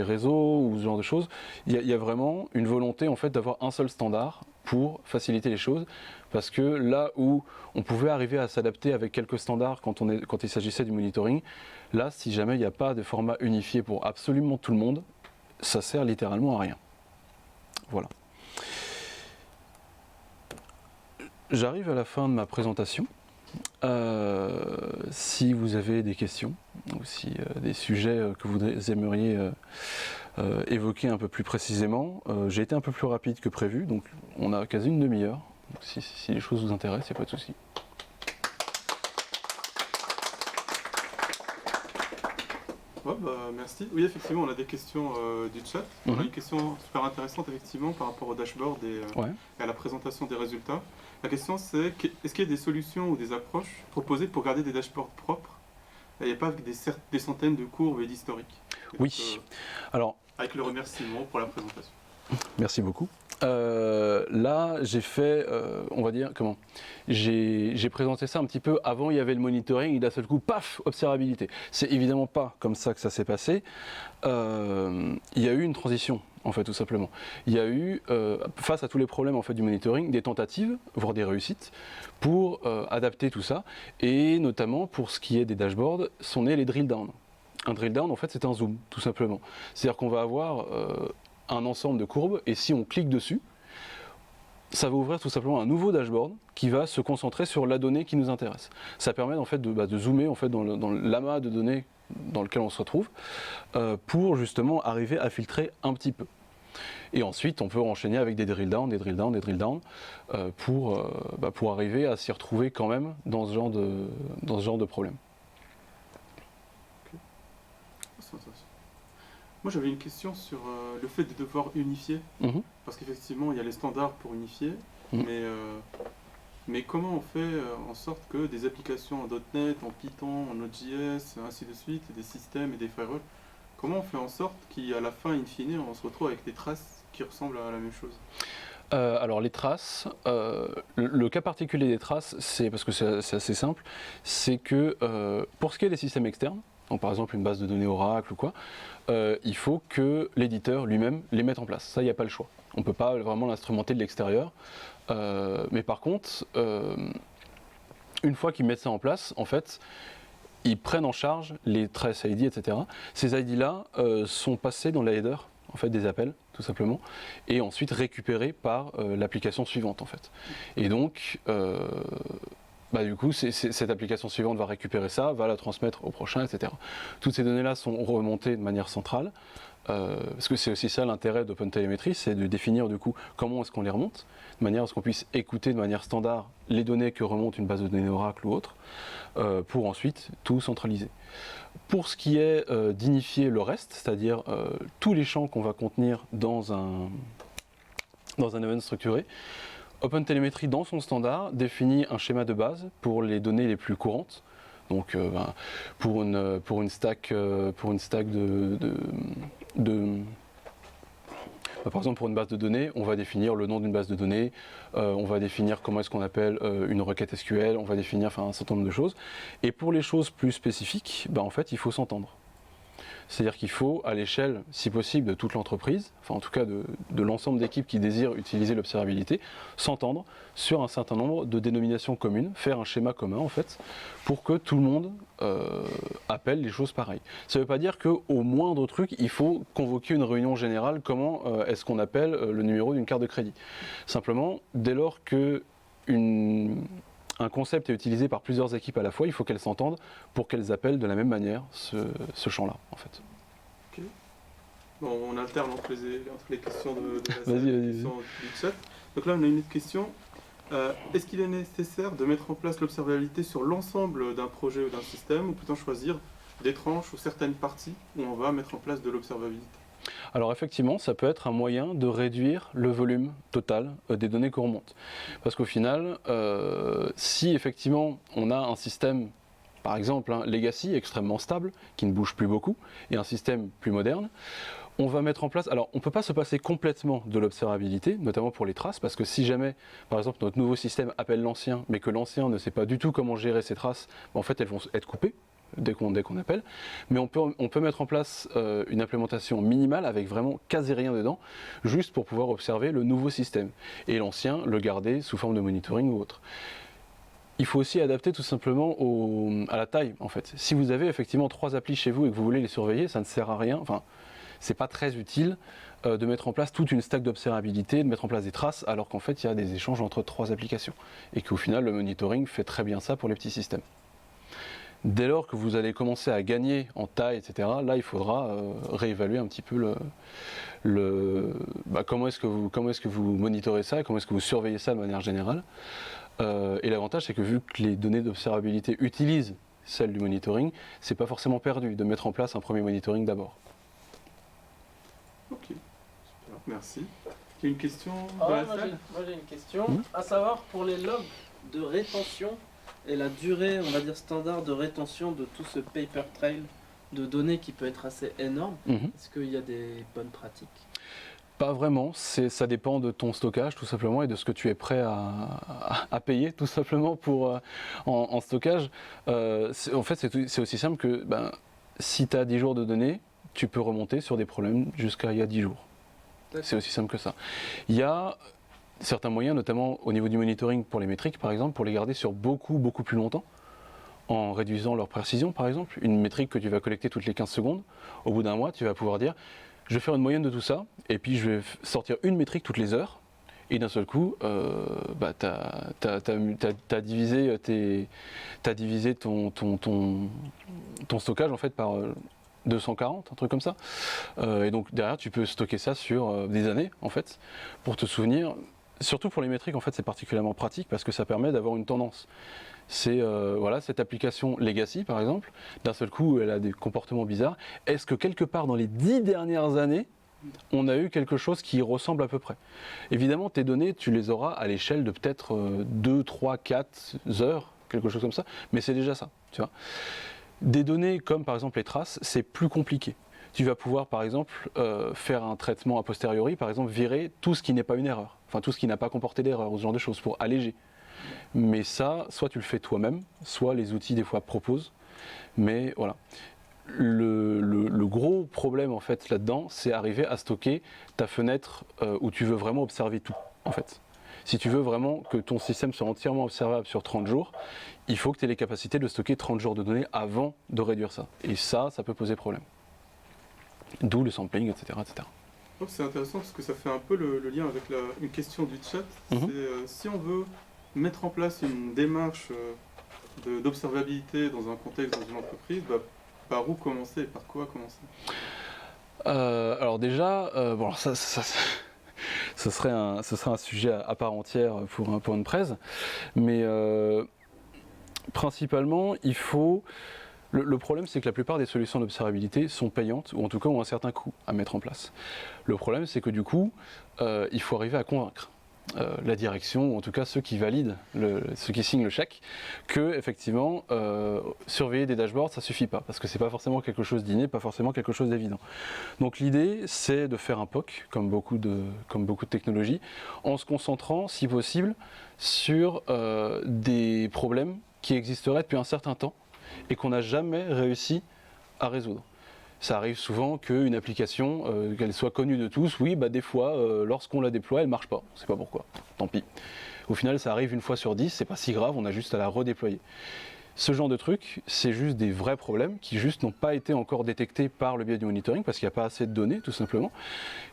réseau ou ce genre de choses. Il y a vraiment une volonté en fait d'avoir un seul standard pour faciliter les choses, parce que là où on pouvait arriver à s'adapter avec quelques standards quand il s'agissait du monitoring, là si jamais il n'y a pas de format unifié pour absolument tout le monde, ça sert littéralement à rien. Voilà. J'arrive à la fin de ma présentation. Si vous avez des questions ou si des sujets que vous aimeriez évoquer un peu plus précisément, j'ai été un peu plus rapide que prévu, donc on a quasi une demi-heure. Si les choses vous intéressent, il n'y a pas de souci. Ouais, merci. Oui, effectivement, on a des questions du chat. On a une question super intéressante, effectivement, par rapport au dashboard et à la présentation des résultats. La question, c'est est-ce qu'il y a des solutions ou des approches proposées pour garder des dashboards propres et pas avec des centaines de courbes et d'historiques? Oui. Alors, avec le remerciement pour la présentation. Merci beaucoup. Là, j'ai fait, on va dire, j'ai présenté ça un petit peu avant, il y avait le monitoring, et d'un seul coup, paf, observabilité. C'est évidemment pas comme ça que ça s'est passé. Il y a eu une transition, en fait, tout simplement. Il y a eu, face à tous les problèmes en fait, du monitoring, des tentatives, voire des réussites, pour adapter tout ça, et notamment pour ce qui est des dashboards, sont nés les drill down. Un drill down, en fait, c'est un zoom, tout simplement. C'est-à-dire qu'on va avoir un ensemble de courbes, et si on clique dessus, ça va ouvrir tout simplement un nouveau dashboard qui va se concentrer sur la donnée qui nous intéresse. Ça permet en fait de zoomer en fait dans l'amas de données dans lequel on se retrouve pour justement arriver à filtrer un petit peu. Et ensuite, on peut enchaîner avec des drill down, des drill down, des drill down pour arriver à s'y retrouver quand même dans ce genre de problème. Okay. C'est intéressant. Moi j'avais une question sur le fait de devoir unifier, parce qu'effectivement il y a les standards pour unifier, mais comment on fait en sorte que des applications en .NET, en Python, en Node.js, ainsi de suite, des systèmes et des firewalls, comment on fait en sorte qu'à la fin, in fine, on se retrouve avec des traces qui ressemblent à la même chose? Alors les traces, le cas particulier des traces, c'est parce que c'est assez simple, c'est que pour ce qui est des systèmes externes, donc par exemple une base de données Oracle ou quoi, il faut que l'éditeur lui-même les mette en place. Ça, il n'y a pas le choix. On ne peut pas vraiment l'instrumenter de l'extérieur. Mais par contre, une fois qu'ils mettent ça en place, en fait, ils prennent en charge les trace ID, etc. Ces ID-là sont passés dans la header en fait, des appels, tout simplement, et ensuite récupérés par l'application suivante, en fait. Et donc, du coup, cette application suivante va récupérer ça, va la transmettre au prochain, etc. Toutes ces données-là sont remontées de manière centrale, parce que c'est aussi ça l'intérêt d'OpenTelemetry, c'est de définir du coup comment est-ce qu'on les remonte, de manière à ce qu'on puisse écouter de manière standard les données que remonte une base de données Oracle ou autre, pour ensuite tout centraliser. Pour ce qui est d'unifier le reste, c'est-à-dire tous les champs qu'on va contenir dans un event structuré, OpenTelemetry, dans son standard, définit un schéma de base pour les données les plus courantes. Donc, pour une stack par exemple, pour une base de données, on va définir le nom d'une base de données, on va définir comment est-ce qu'on appelle une requête SQL, on va définir un certain nombre de choses. Et pour les choses plus spécifiques, en fait, il faut s'entendre. C'est-à-dire qu'il faut, à l'échelle, si possible, de toute l'entreprise, enfin en tout cas de l'ensemble d'équipes qui désirent utiliser l'observabilité, s'entendre sur un certain nombre de dénominations communes, faire un schéma commun en fait, pour que tout le monde appelle les choses pareilles. Ça ne veut pas dire qu'au moindre truc, il faut convoquer une réunion générale, comment est-ce qu'on appelle le numéro d'une carte de crédit. Simplement, dès lors que un concept est utilisé par plusieurs équipes à la fois, il faut qu'elles s'entendent pour qu'elles appellent de la même manière ce champ-là, en fait. Ok. Bon, on alterne entre les questions de la salle et les questions du chat. Donc là, on a une autre question. Est-ce qu'il est nécessaire de mettre en place l'observabilité sur l'ensemble d'un projet ou d'un système, ou peut-on choisir des tranches ou certaines parties où on va mettre en place de l'observabilité? Alors effectivement, ça peut être un moyen de réduire le volume total des données qu'on remonte. Parce qu'au final, si effectivement on a un système, par exemple legacy, extrêmement stable, qui ne bouge plus beaucoup, et un système plus moderne, on va mettre en place, alors on ne peut pas se passer complètement de l'observabilité, notamment pour les traces, parce que si jamais, par exemple, notre nouveau système appelle l'ancien, mais que l'ancien ne sait pas du tout comment gérer ses traces, en fait elles vont être coupées dès qu'on appelle, mais on peut mettre en place une implémentation minimale avec vraiment quasi rien dedans, juste pour pouvoir observer le nouveau système, et l'ancien le garder sous forme de monitoring ou autre. Il faut aussi adapter tout simplement à la taille en fait. Si vous avez effectivement 3 applis chez vous et que vous voulez les surveiller, ça ne sert à rien, enfin c'est pas très utile de mettre en place toute une stack d'observabilité, de mettre en place des traces, alors qu'en fait il y a des échanges entre 3 applications, et qu'au final le monitoring fait très bien ça pour les petits systèmes. Dès lors que vous allez commencer à gagner en taille, etc., là il faudra réévaluer un petit peu comment est-ce que vous monitorez ça, comment est-ce que vous surveillez ça de manière générale. Et l'avantage c'est que vu que les données d'observabilité utilisent celles du monitoring, c'est pas forcément perdu de mettre en place un premier monitoring d'abord. Ok, super, merci. Il y a une question dans la salle ? Moi j'ai une question, à savoir pour les logs de rétention, et la durée, on va dire, standard de rétention de tout ce paper trail de données qui peut être assez énorme, est-ce qu'il y a des bonnes pratiques? Pas vraiment, ça dépend de ton stockage tout simplement et de ce que tu es prêt à payer tout simplement pour, en stockage. En fait c'est aussi simple que si tu as 10 jours de données, tu peux remonter sur des problèmes jusqu'à il y a 10 jours. C'est aussi simple que ça. Il y a certains moyens, notamment au niveau du monitoring pour les métriques par exemple, pour les garder sur beaucoup plus longtemps, en réduisant leur précision par exemple. Une métrique que tu vas collecter toutes les 15 secondes, au bout d'un mois tu vas pouvoir dire je vais faire une moyenne de tout ça, et puis je vais sortir une métrique toutes les heures, et d'un seul coup, t'as divisé ton stockage en fait par 240, un truc comme ça. Et donc derrière, tu peux stocker ça sur des années en fait, pour te souvenir. Surtout pour les métriques, en fait, c'est particulièrement pratique parce que ça permet d'avoir une tendance. C'est voilà, cette application Legacy, par exemple, d'un seul coup, elle a des comportements bizarres. Est-ce que quelque part dans les 10 dernières années, on a eu quelque chose qui ressemble à peu près? Évidemment, tes données, tu les auras à l'échelle de peut-être 2, 3, 4 heures, quelque chose comme ça, mais c'est déjà ça, tu vois. Des données comme par exemple les traces, c'est plus compliqué. Tu vas pouvoir par exemple faire un traitement a posteriori, par exemple virer tout ce qui n'est pas une erreur, enfin tout ce qui n'a pas comporté d'erreur, ou ce genre de choses pour alléger. Mais ça, soit tu le fais toi-même, soit les outils des fois proposent, mais voilà. Le gros problème en fait là-dedans, c'est arriver à stocker ta fenêtre où tu veux vraiment observer tout en fait. Si tu veux vraiment que ton système soit entièrement observable sur 30 jours, il faut que tu aies les capacités de stocker 30 jours de données avant de réduire ça. Et ça peut poser problème. D'où le sampling, etc. etc. C'est intéressant parce que ça fait un peu le lien avec une question du chat. C'est si on veut mettre en place une démarche d'observabilité dans un contexte, dans une entreprise, par où commencer et par quoi commencer? Alors déjà, bon, ça ce serait un sujet à part entière pour une presse, mais principalement, il faut... Le problème, c'est que la plupart des solutions d'observabilité sont payantes, ou en tout cas ont un certain coût à mettre en place. Le problème, c'est que du coup, il faut arriver à convaincre la direction, ou en tout cas ceux qui valident, ceux qui signent le chèque, que effectivement, surveiller des dashboards, ça suffit pas, parce que c'est pas forcément quelque chose d'inné, pas forcément quelque chose d'évident. Donc l'idée, c'est de faire un POC, comme beaucoup de technologies, en se concentrant, si possible, sur des problèmes qui existeraient depuis un certain temps, et qu'on n'a jamais réussi à résoudre. Ça arrive souvent qu'une application, qu'elle soit connue de tous, oui, des fois, lorsqu'on la déploie, elle ne marche pas. On ne sait pas pourquoi, tant pis. Au final, ça arrive une fois sur 10, c'est pas si grave, on a juste à la redéployer. Ce genre de truc, c'est juste des vrais problèmes qui juste n'ont pas été encore détectés par le biais du monitoring parce qu'il n'y a pas assez de données, tout simplement.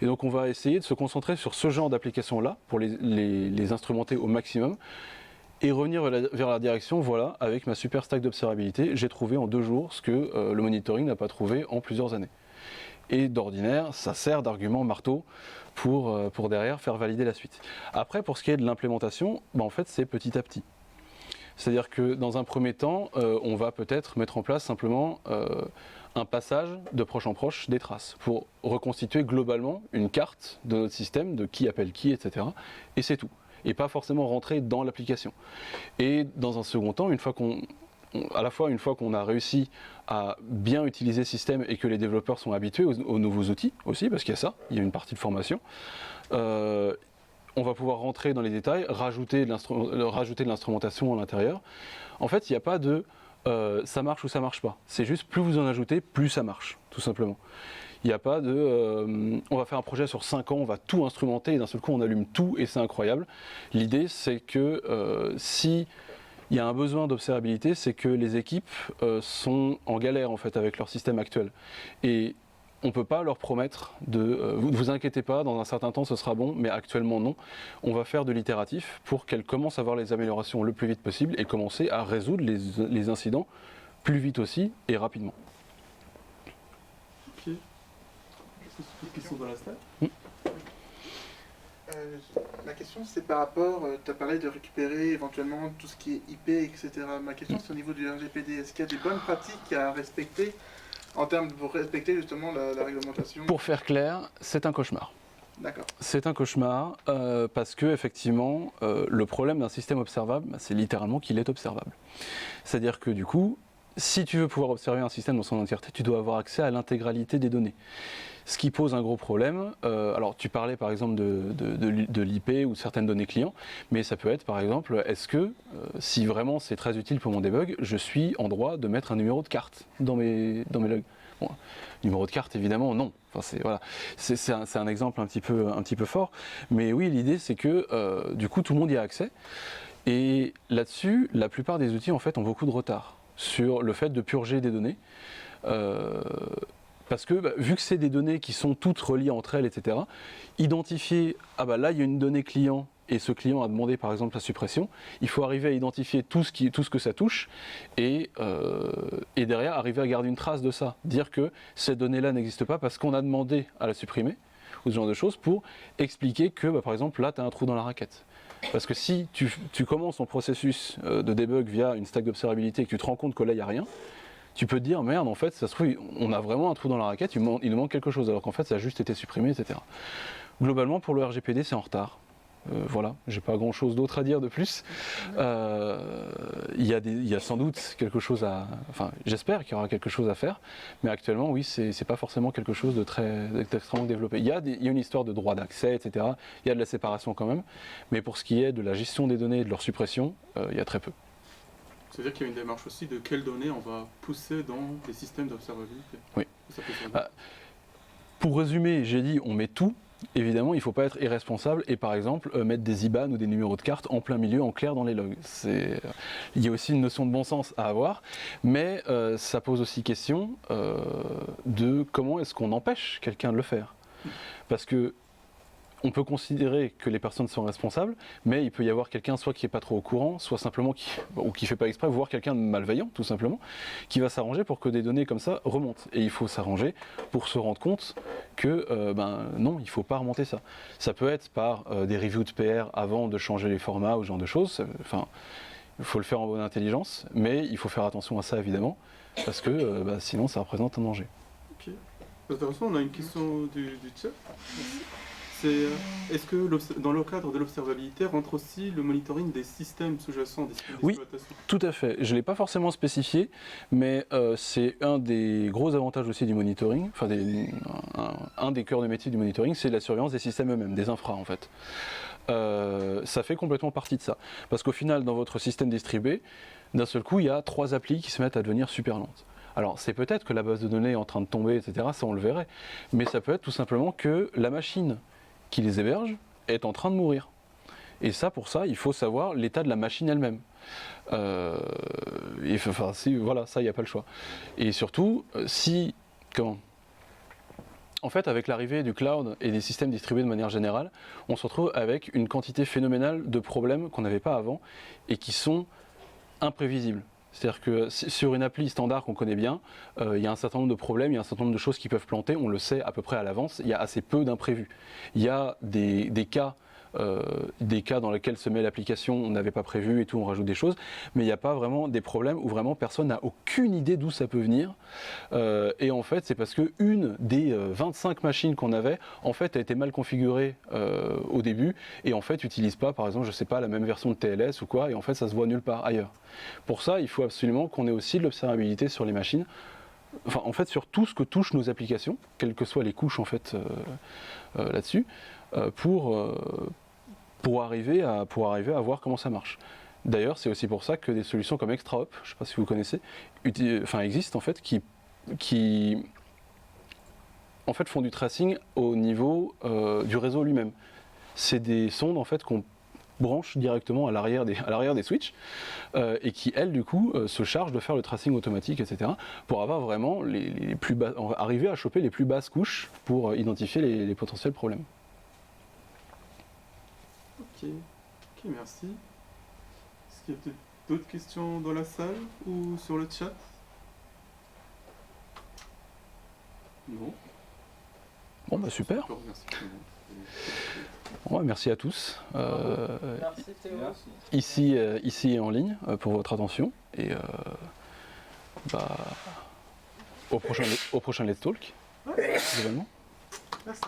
Et donc, on va essayer de se concentrer sur ce genre d'applications-là pour les instrumenter au maximum et revenir vers la direction, voilà, avec ma super stack d'observabilité, j'ai trouvé en 2 jours ce que le monitoring n'a pas trouvé en plusieurs années. Et d'ordinaire, ça sert d'argument marteau pour derrière faire valider la suite. Après, pour ce qui est de l'implémentation, en fait, c'est petit à petit. C'est-à-dire que dans un premier temps, on va peut-être mettre en place simplement un passage de proche en proche des traces pour reconstituer globalement une carte de notre système, de qui appelle qui, etc. Et c'est tout. Et pas forcément rentrer dans l'application. Et dans un second temps, une fois qu'on a réussi à bien utiliser le système et que les développeurs sont habitués aux nouveaux outils aussi, parce qu'il y a ça, il y a une partie de formation, on va pouvoir rentrer dans les détails, rajouter de l'instrumentation à l'intérieur. En fait, il n'y a pas de ça marche ou ça marche pas. C'est juste plus vous en ajoutez, plus ça marche, tout simplement. Il n'y a pas de on va faire un projet sur 5 ans, on va tout instrumenter et d'un seul coup on allume tout et c'est incroyable. L'idée c'est que si il y a un besoin d'observabilité, c'est que les équipes sont en galère en fait avec leur système actuel. Et on ne peut pas leur promettre vous ne vous inquiétez pas, dans un certain temps ce sera bon, mais actuellement non. On va faire de l'itératif pour qu'elles commencent à voir les améliorations le plus vite possible et commencer à résoudre les incidents plus vite aussi et rapidement. Ok. Une question dans la salle. Ma question c'est par rapport, tu as parlé de récupérer éventuellement tout ce qui est IP, etc. Ma question c'est au niveau du RGPD. Est-ce qu'il y a des bonnes pratiques à respecter en termes pour respecter justement la réglementation? Pour faire clair, c'est un cauchemar. D'accord. C'est un cauchemar parce que effectivement, le problème d'un système observable, c'est littéralement qu'il est observable. C'est-à-dire que du coup, si tu veux pouvoir observer un système dans son entièreté, tu dois avoir accès à l'intégralité des données. Ce qui pose un gros problème, alors tu parlais par exemple de l'IP ou de certaines données clients, mais ça peut être par exemple, est-ce que, si vraiment c'est très utile pour mon debug, je suis en droit de mettre un numéro de carte dans mes logs? Bon, numéro de carte évidemment non, enfin, c'est un exemple un petit peu fort, mais oui l'idée c'est que du coup tout le monde y a accès, et là-dessus la plupart des outils en fait ont beaucoup de retard sur le fait de purger des données. Parce que vu que c'est des données qui sont toutes reliées entre elles, etc., identifier, là il y a une donnée client et ce client a demandé par exemple la suppression, il faut arriver à identifier tout ce que ça touche et derrière arriver à garder une trace de ça. Dire que cette donnée-là n'existe pas parce qu'on a demandé à la supprimer, ou ce genre de choses, pour expliquer que par exemple là tu as un trou dans la raquette. Parce que si tu commences ton processus de debug via une stack d'observabilité et que tu te rends compte que là il n'y a rien, tu peux te dire merde en fait ça se trouve on a vraiment un trou dans la raquette, il nous manque quelque chose alors qu'en fait ça a juste été supprimé, etc. Globalement pour le RGPD c'est en retard. Voilà, j'ai pas grand chose d'autre à dire de plus. Il y a sans doute quelque chose enfin j'espère qu'il y aura quelque chose à faire, mais actuellement oui c'est pas forcément quelque chose d'extrêmement développé. Il y a une histoire de droit d'accès, etc. Il y a de la séparation quand même, mais pour ce qui est de la gestion des données et de leur suppression, il y a très peu. C'est-à-dire qu'il y a une démarche aussi de quelles données on va pousser dans les systèmes d'observabilité. Oui. Pour résumer, j'ai dit on met tout. Évidemment, il ne faut pas être irresponsable et par exemple mettre des IBAN ou des numéros de carte en plein milieu, en clair dans les logs. Il y a aussi une notion de bon sens à avoir, mais ça pose aussi question de comment est-ce qu'on empêche quelqu'un de le faire. Parce que on peut considérer que les personnes sont responsables, mais il peut y avoir quelqu'un soit qui n'est pas trop au courant, soit simplement ou qui ne fait pas exprès, voire quelqu'un de malveillant tout simplement, qui va s'arranger pour que des données comme ça remontent. Et il faut s'arranger pour se rendre compte que non, il ne faut pas remonter ça. Ça peut être par des reviews de PR avant de changer les formats ou ce genre de choses. Enfin, il faut le faire en bonne intelligence, mais il faut faire attention à ça évidemment, parce que sinon ça représente un danger. Ok. Intéressant, on a une question du chat. Est-ce que dans le cadre de l'observabilité rentre aussi le monitoring des systèmes sous-jacents, des systèmes d'exploitation? Oui, tout à fait. Je ne l'ai pas forcément spécifié, mais c'est un des gros avantages aussi du monitoring, enfin un des cœurs de métier du monitoring, c'est la surveillance des systèmes eux-mêmes, des infras en fait. Ça fait complètement partie de ça. Parce qu'au final, dans votre système distribué, d'un seul coup, il y a 3 applis qui se mettent à devenir super lentes. Alors c'est peut-être que la base de données est en train de tomber, etc., ça on le verrait, mais ça peut être tout simplement que la machine qui les héberge est en train de mourir. Et ça, pour ça, il faut savoir l'état de la machine elle-même. Enfin, voilà, ça, il n'y a pas le choix. Et surtout, en fait, avec l'arrivée du cloud et des systèmes distribués de manière générale, on se retrouve avec une quantité phénoménale de problèmes qu'on n'avait pas avant et qui sont imprévisibles. C'est-à-dire que sur une appli standard qu'on connaît bien, il y a un certain nombre de problèmes, il y a un certain nombre de choses qui peuvent planter, on le sait à peu près à l'avance, il y a assez peu d'imprévus. Il y a des cas dans lesquels se met l'application, on n'avait pas prévu et tout, on rajoute des choses, mais il n'y a pas vraiment des problèmes où vraiment personne n'a aucune idée d'où ça peut venir. Et en fait, c'est parce qu'une des 25 machines qu'on avait, en fait, a été mal configurée au début et en fait, n'utilise pas, par exemple, je sais pas, la même version de TLS ou quoi, et en fait, ça se voit nulle part ailleurs. Pour ça, il faut absolument qu'on ait aussi de l'observabilité sur les machines. Enfin, en fait, sur tout ce que touche nos applications, quelles que soient les couches en fait là-dessus, pour arriver à voir comment ça marche. D'ailleurs, c'est aussi pour ça que des solutions comme ExtraHop, je ne sais pas si vous connaissez, existent en fait, qui en fait font du tracing au niveau du réseau lui-même. C'est des sondes en fait qu'on branche directement à l'arrière des switches et qui, elles, du coup, se chargent de faire le tracing automatique, etc. pour avoir vraiment arriver à choper les plus basses couches pour identifier les potentiels problèmes. Ok, merci. Est-ce qu'il y a peut-être d'autres questions dans la salle ou sur le chat? Non. Bon, bah super. Merci tout le monde. Ouais, merci à tous. Merci Théo. Ici et en ligne pour votre attention et au prochain Let's Talk. Ouais. Événement. Merci.